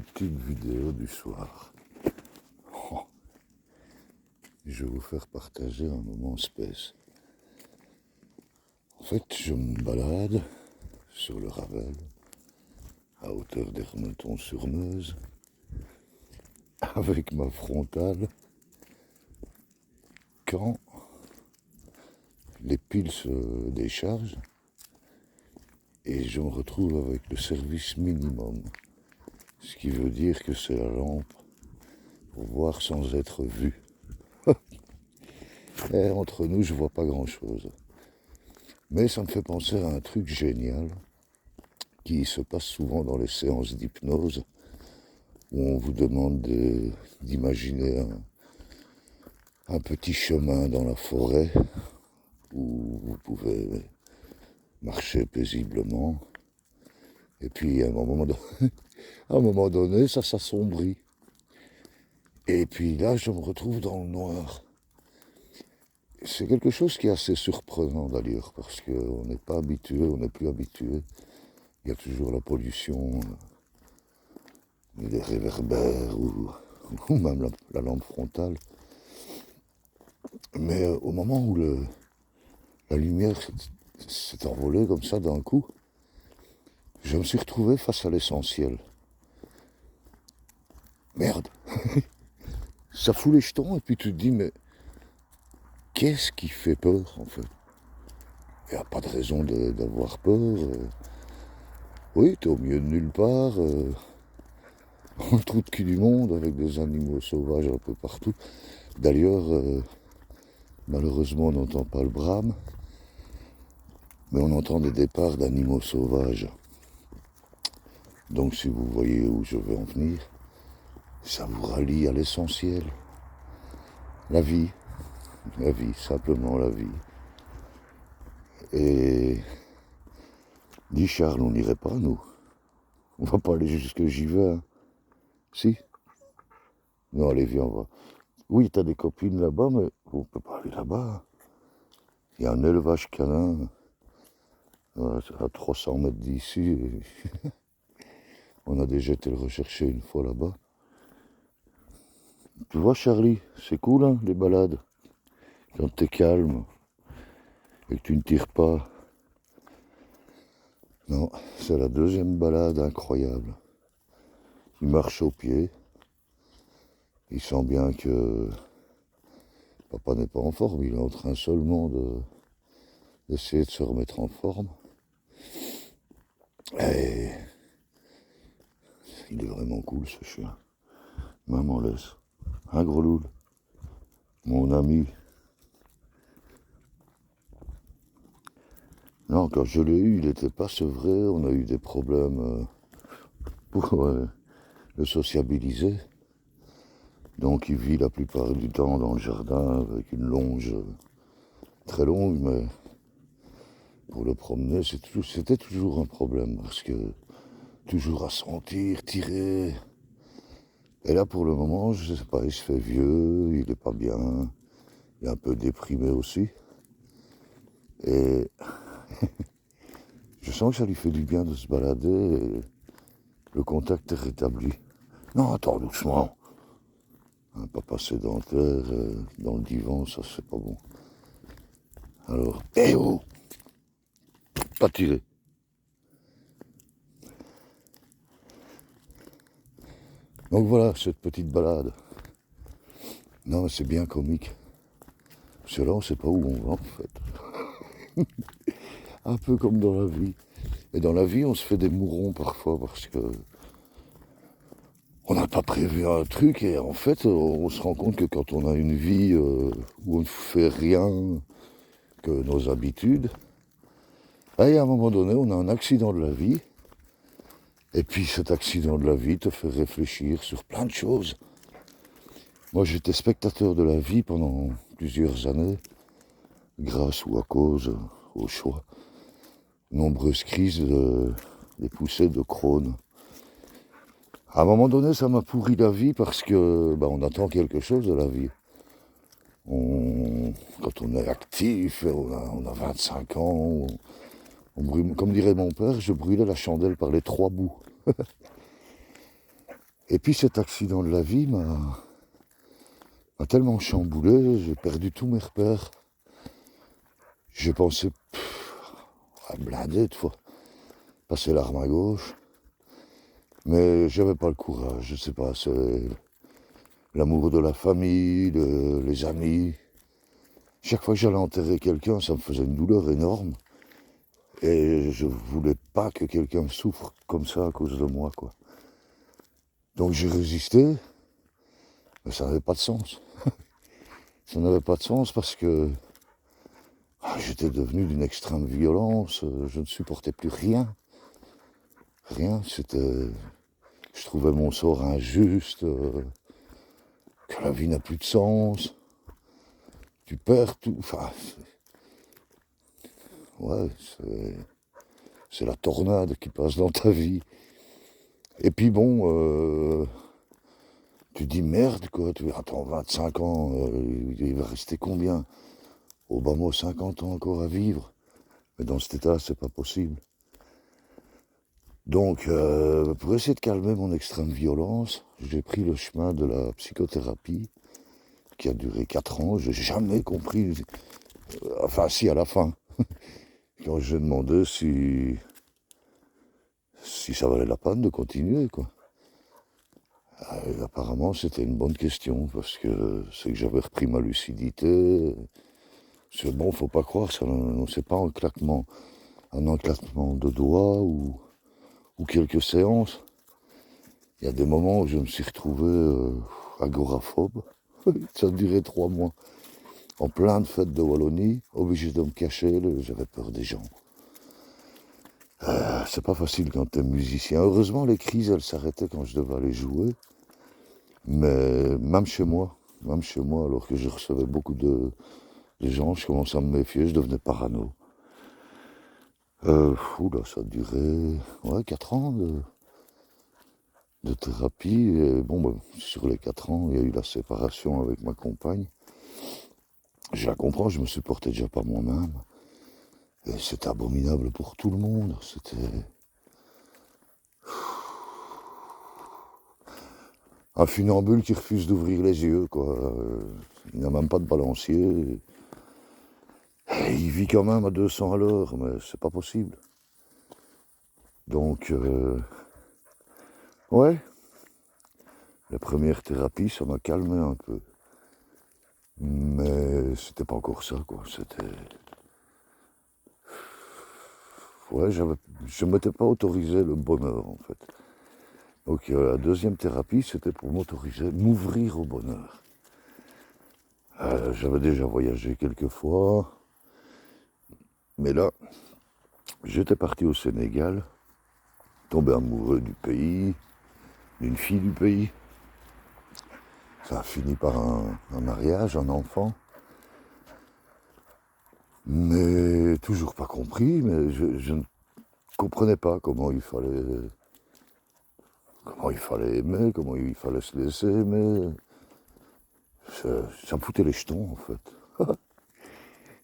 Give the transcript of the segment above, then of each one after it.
petite vidéo du soir. Oh, je vais vous faire partager un moment space. En fait, je me balade sur le Ravel, à hauteur d'Ermenton-sur-Meuse, avec ma frontale, quand les piles se déchargent et je me retrouve avec le service minimum. Ce qui veut dire que c'est la lampe pour voir sans être vu. Et entre nous, je vois pas grand-chose. Mais ça me fait penser à un truc génial qui se passe souvent dans les séances d'hypnose où on vous demande d'imaginer un petit chemin dans la forêt où vous pouvez marcher paisiblement. Et puis à un moment donné, ça s'assombrit. Et puis là, je me retrouve dans le noir. C'est quelque chose qui est assez surprenant d'ailleurs, parce qu'on n'est pas habitué, on n'est plus habitué. Il y a toujours la pollution, les réverbères ou même la lampe frontale. Mais au moment où la lumière s'est envolée comme ça d'un coup, je me suis retrouvé face à l'essentiel. Merde. Ça fout les jetons et puis tu te dis, mais qu'est-ce qui fait peur en fait? Il n'y a pas de raison d'avoir peur. Oui, t'es au milieu de nulle part, dans le trou de cul du monde, avec des animaux sauvages un peu partout. D'ailleurs, malheureusement, on n'entend pas le brame, mais on entend des départs d'animaux sauvages. Donc si vous voyez où je veux en venir, ça vous rallie à l'essentiel. La vie, simplement la vie. Et dit Charles, on n'irait pas, nous. On va pas aller jusque j'y vais. Hein. Si? Non, allez, viens, on va. Oui, t'as des copines là-bas, mais on peut pas aller là-bas. Il y a un élevage canin à 300 mètres d'ici. Et on a déjà été le rechercher une fois là-bas. Tu vois, Charlie, c'est cool, hein, les balades. Quand t'es calme et que tu ne tires pas. Non, c'est la deuxième balade incroyable. Il marche au pied. Il sent bien que papa n'est pas en forme. Il est en train seulement d'essayer de se remettre en forme. Et il est vraiment cool, ce chien. Maman laisse. Un gros loul. Mon ami. Non, quand je l'ai eu, il n'était pas sevré. On a eu des problèmes pour le sociabiliser. Donc il vit la plupart du temps dans le jardin avec une longe très longue, mais pour le promener, c'était toujours un problème parce que toujours à sentir, tirer. Et là pour le moment, je sais pas, il se fait vieux, il est pas bien, il est un peu déprimé aussi. Et je sens que ça lui fait du bien de se balader et le contact est rétabli. Non, attends, doucement. Un papa sédentaire dans le divan, ça c'est pas bon. Alors, oh, pas tirer. Donc voilà, cette petite balade. Non, mais c'est bien comique. Parce que là, on sait pas où on va, en fait. Un peu comme dans la vie. Et dans la vie, on se fait des mourons parfois parce que on n'a pas prévu un truc et en fait, on se rend compte que quand on a une vie où on ne fait rien que nos habitudes, et à un moment donné, on a un accident de la vie. Et puis cet accident de la vie te fait réfléchir sur plein de choses. Moi, j'étais spectateur de la vie pendant plusieurs années, grâce ou à cause, au choix. Nombreuses crises, des poussées de Crohn. À un moment donné, ça m'a pourri la vie parce que on attend quelque chose de la vie. Quand on est actif, on a 25 ans, on brûle, comme dirait mon père, je brûlais la chandelle par les trois bouts. Et puis cet accident de la vie m'a tellement chamboulé, j'ai perdu tous mes repères. J'ai pensé à blinder de fois, passer l'arme à gauche. Mais j'avais pas le courage, je sais pas, c'est l'amour de la famille, les amis. Chaque fois que j'allais enterrer quelqu'un, ça me faisait une douleur énorme. Et je voulais pas que quelqu'un souffre comme ça à cause de moi, quoi. Donc j'ai résisté, mais ça n'avait pas de sens. Ça n'avait pas de sens parce que j'étais devenu d'une extrême violence, je ne supportais plus rien. Rien, c'était... Je trouvais mon sort injuste, que la vie n'a plus de sens. Tu perds tout, enfin... Ouais, c'est la tornade qui passe dans ta vie. Et puis bon, tu dis merde quoi, tu attends 25 ans, il va rester combien? Au bas mot 50 ans encore à vivre. Mais dans cet état, c'est pas possible. Donc, pour essayer de calmer mon extrême violence, j'ai pris le chemin de la psychothérapie, qui a duré 4 ans. J'ai jamais compris, enfin si à la fin, quand j'ai demandé si ça valait la peine de continuer, quoi. Et apparemment, c'était une bonne question, parce que c'est que j'avais repris ma lucidité. C'est bon, faut pas croire, c'est pas un claquement de doigts ou quelques séances. Il y a des moments où je me suis retrouvé agoraphobe. Ça a duré 3 mois. En pleine fête de Wallonie, obligé de me cacher, j'avais peur des gens. C'est pas facile quand t'es musicien. Heureusement, les crises, elles s'arrêtaient quand je devais aller jouer. Mais même chez moi, alors que je recevais beaucoup de gens, je commençais à me méfier, je devenais parano. Oula, ça a duré 4 ans de thérapie. Et bon, sur les 4 ans, il y a eu la séparation avec ma compagne. Je la comprends, je me supportais déjà pas moi-même. Et c'était abominable pour tout le monde. C'était un funambule qui refuse d'ouvrir les yeux, quoi. Il n'a même pas de balancier. Et il vit quand même à 200 à l'heure, mais c'est pas possible. Donc, ouais, la première thérapie, ça m'a calmé un peu. Mais c'était pas encore ça, quoi. C'était... Ouais, je ne m'étais pas autorisé le bonheur, en fait. Donc, la deuxième thérapie, c'était pour m'ouvrir au bonheur. J'avais déjà voyagé quelques fois. Mais là, j'étais parti au Sénégal, tombé amoureux du pays, d'une fille du pays. Ça a fini par un mariage, un enfant. Mais toujours pas compris, mais je ne comprenais pas comment il fallait aimer, comment il fallait se laisser aimer. Ça me foutait les jetons, en fait.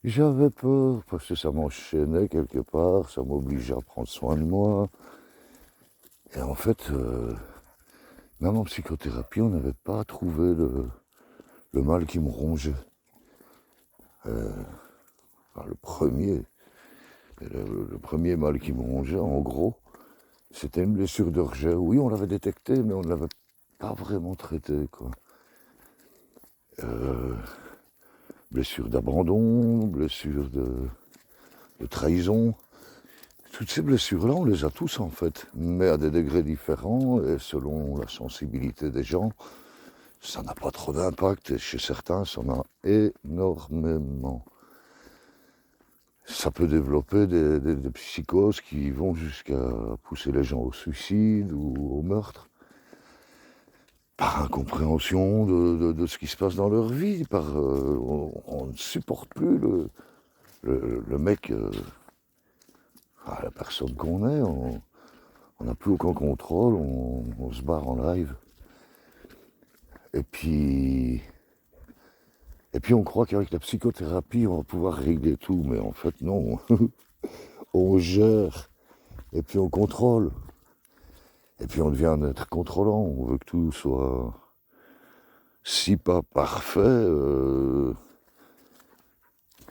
J'avais peur, parce que ça m'enchaînait quelque part, ça m'obligeait à prendre soin de moi. Et en fait, même en psychothérapie, on n'avait pas trouvé le mal qui me rongeait. Le premier mal qui me rongeait, en gros, c'était une blessure de rejet. Oui, on l'avait détectée, mais on ne l'avait pas vraiment traitée, quoi. Blessure d'abandon, blessure de trahison. Toutes ces blessures-là, on les a tous en fait, mais à des degrés différents et selon la sensibilité des gens, ça n'a pas trop d'impact et chez certains, ça en a énormément. Ça peut développer des psychoses qui vont jusqu'à pousser les gens au suicide ou au meurtre, par incompréhension de ce qui se passe dans leur vie, on ne supporte plus le mec, la personne qu'on est, on n'a plus aucun contrôle, on se barre en live. Et puis on croit qu'avec la psychothérapie, on va pouvoir régler tout, mais en fait non. On gère, et puis on contrôle. Et puis on devient un être contrôlant, on veut que tout soit, si pas parfait,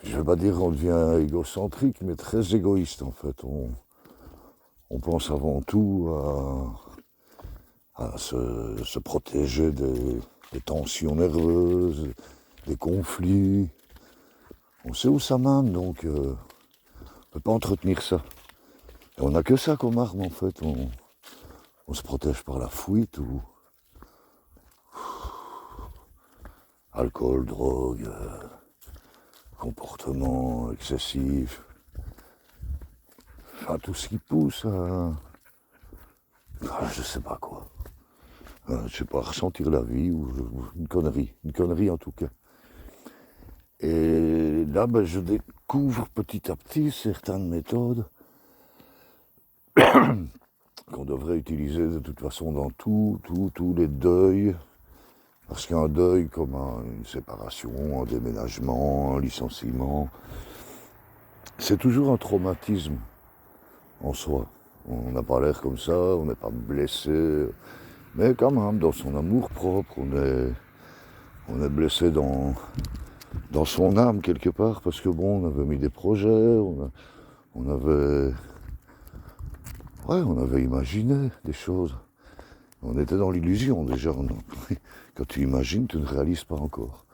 je vais pas dire qu'on devient égocentrique, mais très égoïste en fait. On pense avant tout à se protéger des tensions nerveuses, des conflits. On sait où ça mène, donc on ne peut pas entretenir ça. Et on n'a que ça comme arme en fait. On se protège par la fuite ou alcool, drogue, comportement excessif. Enfin, tout ce qui pousse à... je sais pas quoi. Je sais pas, ressentir la vie ou une connerie en tout cas. Et là, je découvre petit à petit certaines méthodes qu'on devrait utiliser de toute façon dans tous les deuils. Parce qu'un deuil comme une séparation, un déménagement, un licenciement, c'est toujours un traumatisme en soi. On n'a pas l'air comme ça, on n'est pas blessé, mais quand même, dans son amour propre, on est blessé dans son âme quelque part, parce que bon, on avait mis des projets, on avait imaginé des choses. On était dans l'illusion déjà. Quand tu imagines, tu ne réalises pas encore.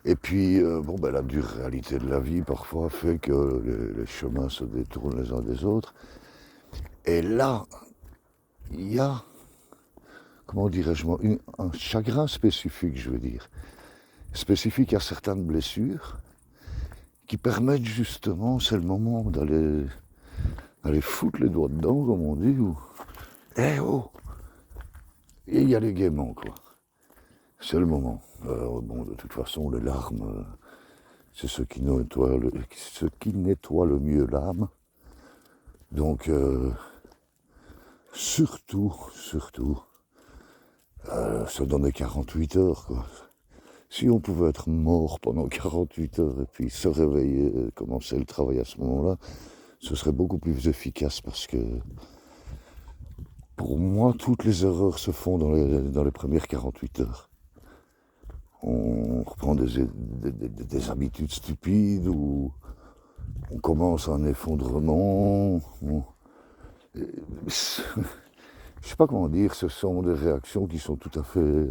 Et puis, la dure réalité de la vie parfois fait que les chemins se détournent les uns des autres. Et là, il y a, comment dirais-je, un chagrin spécifique, je veux dire, spécifique à certaines blessures, qui permettent justement, c'est le moment d'aller foutre les doigts dedans, comme on dit, ou et y aller gaiement, quoi. C'est le moment. De toute façon, les larmes, c'est ce qui nettoie le mieux l'âme. Donc, surtout, se donner 48 heures, quoi. Si on pouvait être mort pendant 48 heures et puis se réveiller, commencer le travail à ce moment-là, ce serait beaucoup plus efficace parce que, pour moi, toutes les erreurs se font dans les premières 48 heures. On reprend des habitudes stupides ou on commence un effondrement. Je sais pas comment dire, ce sont des réactions qui sont tout à fait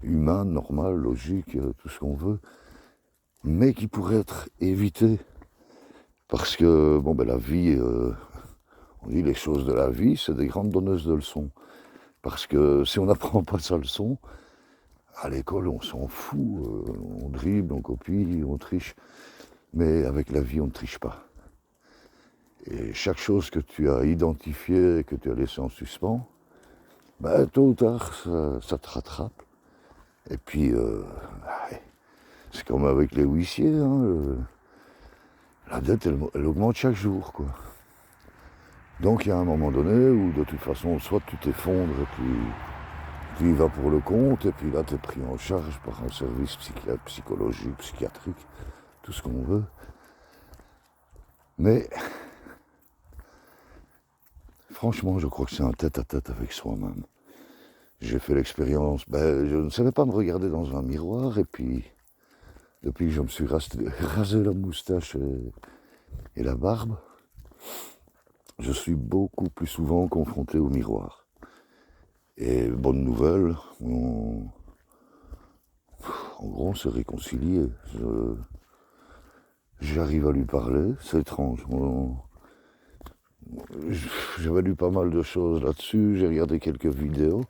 humaines, normales, logiques, tout ce qu'on veut, mais qui pourraient être évitées. Parce que, la vie, on dit les choses de la vie, c'est des grandes donneuses de leçons. Parce que si on n'apprend pas sa leçon, à l'école, on s'en fout, on dribble, on copie, on triche. Mais avec la vie, on ne triche pas. Et chaque chose que tu as identifiée, que tu as laissée en suspens, tôt ou tard, ça te rattrape. Et puis, c'est comme avec les huissiers, hein, la dette, elle augmente chaque jour, quoi. Donc, il y a un moment donné où, de toute façon, soit tu t'effondres et tu y vas pour le compte, et puis là, tu es pris en charge par un service psychologique, psychiatrique, tout ce qu'on veut. Mais, franchement, je crois que c'est un tête-à-tête avec soi-même. J'ai fait l'expérience, je ne savais pas me regarder dans un miroir, et puis, depuis que je me suis rasé la moustache et la barbe, je suis beaucoup plus souvent confronté au miroir. Et bonne nouvelle, en gros, on s'est réconcilié. J'arrive à lui parler, c'est étrange. J'avais lu pas mal de choses là-dessus, j'ai regardé quelques vidéos,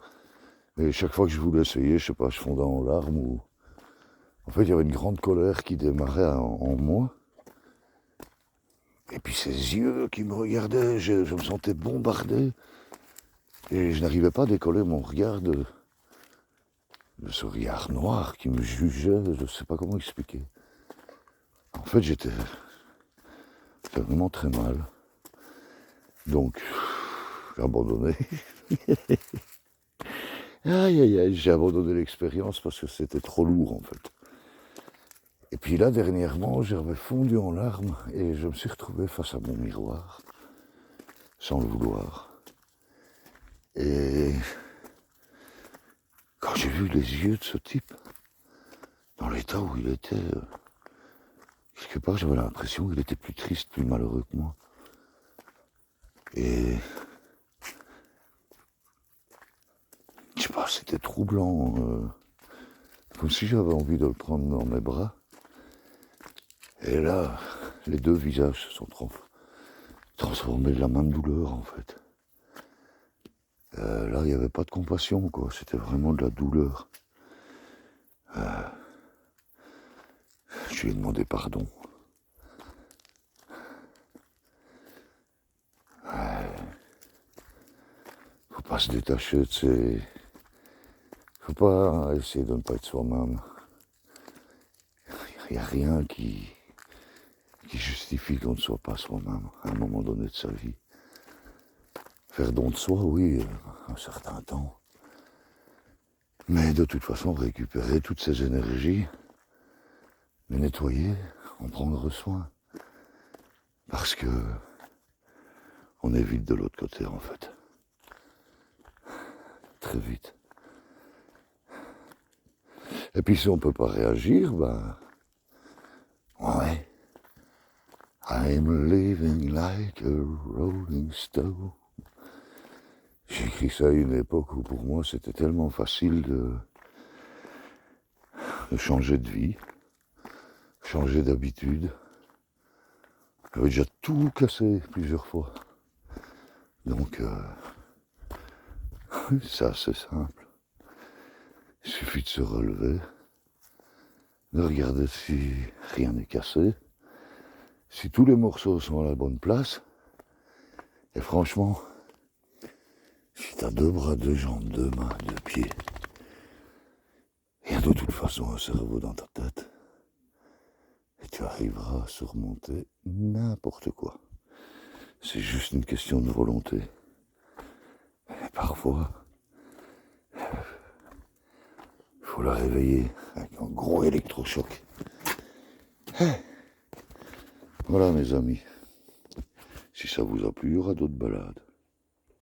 et chaque fois que je voulais essayer, je sais pas, je fondais en larmes ou... En fait, il y avait une grande colère qui démarrait en moi. Et puis ses yeux qui me regardaient, je me sentais bombardé. Et je n'arrivais pas à décoller mon regard de ce regard noir qui me jugeait, je ne sais pas comment expliquer. En fait, j'étais vraiment très mal. Donc, j'ai abandonné. Aïe, j'ai abandonné l'expérience parce que c'était trop lourd en fait. Et puis là, dernièrement, j'avais fondu en larmes et je me suis retrouvé face à mon miroir, sans le vouloir. Et quand j'ai vu les yeux de ce type, dans l'état où il était, quelque part j'avais l'impression qu'il était plus triste, plus malheureux que moi. Et je sais pas, c'était troublant, comme si j'avais envie de le prendre dans mes bras. Et là, les deux visages se sont transformés de la même douleur en fait. Là, il n'y avait pas de compassion, quoi. C'était vraiment de la douleur. Je lui ai demandé pardon. Faut pas se détacher de ses... Faut pas essayer de ne pas être soi-même. Il n'y a rien qui justifie qu'on ne soit pas soi-même à un moment donné de sa vie. Faire don de soi, oui, un certain temps. Mais de toute façon, récupérer toutes ces énergies, les nettoyer, en prendre soin. Parce que on est vite de l'autre côté, en fait. Très vite. Et puis si on peut pas réagir, ben... Ouais. I'm living like a rolling stone. J'ai écrit ça à une époque où pour moi c'était tellement facile de changer de vie, changer d'habitude. J'avais déjà tout cassé plusieurs fois. Donc c'est assez simple. Il suffit de se relever, de regarder si rien n'est cassé, si tous les morceaux sont à la bonne place. Et franchement, si t'as deux bras, deux jambes, deux mains, deux pieds, il y a de toute façon un cerveau dans ta tête. Et tu arriveras à surmonter n'importe quoi. C'est juste une question de volonté. Et parfois, il faut la réveiller avec un gros électrochoc. Voilà mes amis. Si ça vous a plu, il y aura d'autres balades.